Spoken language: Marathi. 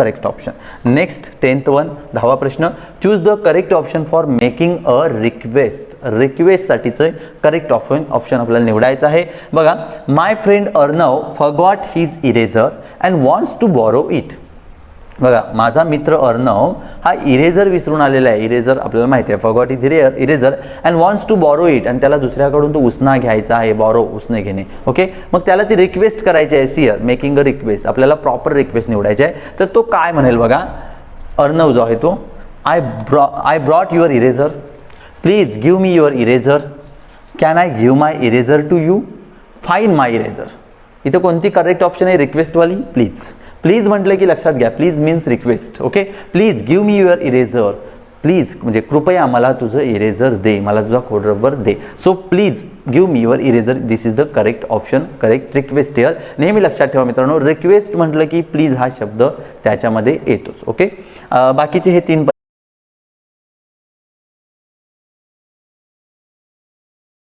Correct option. Next 10th one, 10वा प्रश्न. Choose the correct option for making a request. रिक्वेस्टसाठीचं करेक्ट ऑप्शन आपल्याला निवडायचं आहे. बघा, my friend Arnav forgot his eraser and wants to borrow it. बघा, माझा मित्र अर्णव हा इरेझर विसरून आलेला आहे. इरेझर आपल्याला माहिती आहे, forgot his eraser and wants to borrow it, आणि त्याला दुसऱ्याकडून तो उसना घ्यायचा आहे. बॉरो, उसने घेणे. ओके, मग त्याला ती रिक्वेस्ट करायची आहे. सियर मेकिंग अ रिक्वेस्ट, आपल्याला प्रॉपर रिक्वेस्ट निवडायची आहे. तर तो काय म्हणेल बघा, अर्णव जो आहे तो, I brought your eraser, please give me your eraser, can I give my eraser to you, find my eraser. इथं कोणती करेक्ट ऑप्शन आहे? रिक्वेस्टवाली. प्लीज. प्लीज म्हटलं की लक्षात घ्या, please means request. Okay, please give me your eraser, please म्हणजे कृपया मला तुझं इरेझर दे, मला तुझा खोडरबर दे. So please give me your eraser, this is the correct option, correct request here. नेहमी लक्षात ठेवा मित्रांनो, रिक्वेस्ट म्हटलं की प्लीज हा शब्द त्याच्यामध्ये येतोच. ओके, बाकीचे हे 3